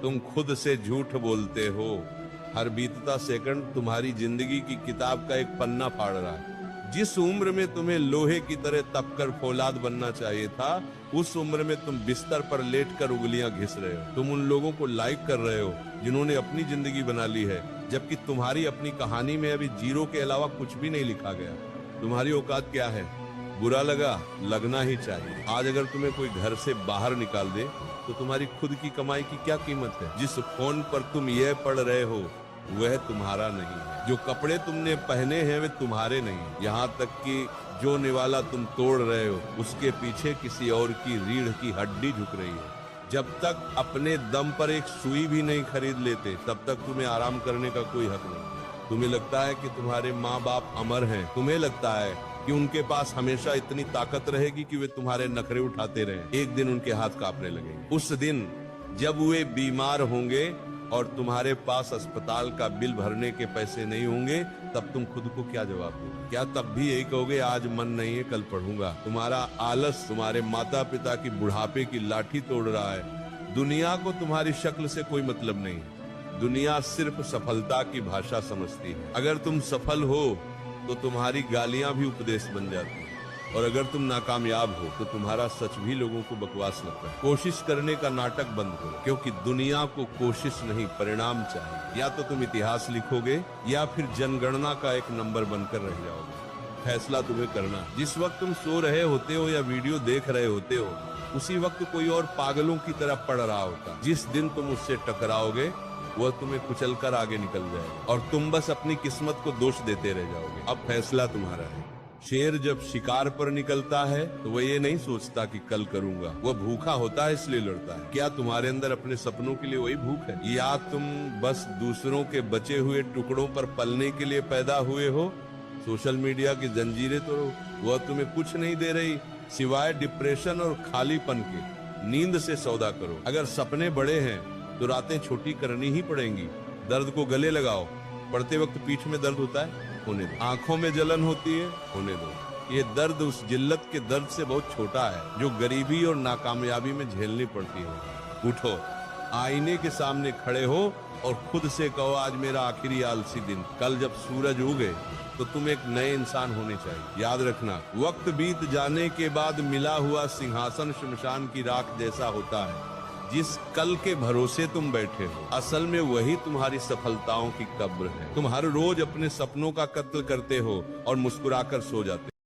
तुम खुद से झूठ बोलते हो। हर बीतता सेकंड तुम्हारी जिंदगी की किताब का एक पन्ना फाड़ रहा है। जिस उम्र में तुम्हें लोहे की तरह तपकर फौलाद बनना चाहिए था, उस उम्र में तुम बिस्तर पर लेटकर उंगलियां घिस रहे हो। तुम उन लोगों को लाइक कर रहे हो जिन्होंने अपनी जिंदगी बना ली है, जबकि तुम्हारी अपनी कहानी में अभी जीरो के अलावा कुछ भी नहीं लिखा गया। तुम्हारी औकात क्या है? बुरा लगा, लगना ही चाहिए। आज अगर तुम्हें कोई घर से बाहर निकाल दे तो तुम्हारी खुद की कमाई की क्या कीमत है? जिस फोन पर तुम यह पढ़ रहे हो वह तुम्हारा नहीं है। जो कपड़े तुमने पहने हैं वे तुम्हारे नहीं। यहाँ तक कि जो निवाला तुम तोड़ रहे हो उसके पीछे किसी और की रीढ़ की हड्डी झुक रही है। जब तक अपने दम पर एक सुई भी नहीं खरीद लेते तब तक तुम्हें आराम करने का कोई हक नहीं। तुम्हें लगता है कि तुम्हारे माँ बाप अमर हैं। तुम्हें लगता है कि उनके पास हमेशा इतनी ताकत रहेगी कि वे तुम्हारे नखरे उठाते रहें। एक दिन उनके हाथ कांपने लगेंगे। उस दिन जब वे बीमार होंगे और तुम्हारे पास अस्पताल का बिल भरने के पैसे नहीं होंगे, तब तुम खुद को क्या जवाब दोगे? क्या तब भी यही कहोगे आज मन नहीं है, कल पढ़ूंगा? तुम्हारा आलस तुम्हारे माता पिता की बुढ़ापे की लाठी तोड़ रहा है। दुनिया को तुम्हारी शक्ल से कोई मतलब नहीं है। दुनिया सिर्फ सफलता की भाषा समझती है। अगर तुम सफल हो तो तुम्हारी गालियां भी उपदेश बन जाती हैं, और अगर तुम नाकामयाब हो तो तुम्हारा सच भी लोगों को बकवास लगता है। कोशिश करने का नाटक बंद करो, क्योंकि दुनिया को कोशिश नहीं परिणाम चाहिए। या तो तुम इतिहास लिखोगे या फिर जनगणना का एक नंबर बनकर रह जाओगे। फैसला तुम्हें करना। जिस वक्त तुम सो रहे होते हो या वीडियो देख रहे होते हो, उसी वक्त कोई और पागलों की तरह पढ़ रहा होता। जिस दिन तुम उससे टकराओगे वह तुम्हें कुचल कर आगे निकल जाएगा और तुम बस अपनी किस्मत को दोष देते रह जाओगे। अब फैसला तुम्हारा है। शेर जब शिकार पर निकलता है तो वह ये नहीं सोचता कि कल करूंगा। वह भूखा होता है इसलिए लड़ता है। क्या तुम्हारे अंदर अपने सपनों के लिए वही भूख है, या तुम बस दूसरों के बचे हुए टुकड़ों पर पलने के लिए पैदा हुए हो? सोशल मीडिया की जंजीरें तो वह तुम्हें कुछ नहीं दे रही सिवाय डिप्रेशन और खालीपन के। नींद से सौदा करो। अगर सपने बड़े हैं तो रातें छोटी करनी ही पड़ेंगी। दर्द को गले लगाओ। पढ़ते वक्त पीठ में दर्द होता है, होने दो। आंखों में जलन होती है, होने दो। ये दर्द उस जिल्लत के दर्द से बहुत छोटा है जो गरीबी और नाकामयाबी में झेलनी पड़ती है। उठो, आईने के सामने खड़े हो और खुद से कहो आज मेरा आखिरी आलसी दिन। कल जब सूरज उगे तो तुम एक नए इंसान होने चाहिए। याद रखना, वक्त बीत जाने के बाद मिला हुआ सिंहासन शमशान की राख जैसा होता है। जिस कल के भरोसे तुम बैठे हो, असल में वही तुम्हारी सफलताओं की कब्र है। तुम हर रोज अपने सपनों का कत्ल करते हो और मुस्कुराकर सो जाते हो।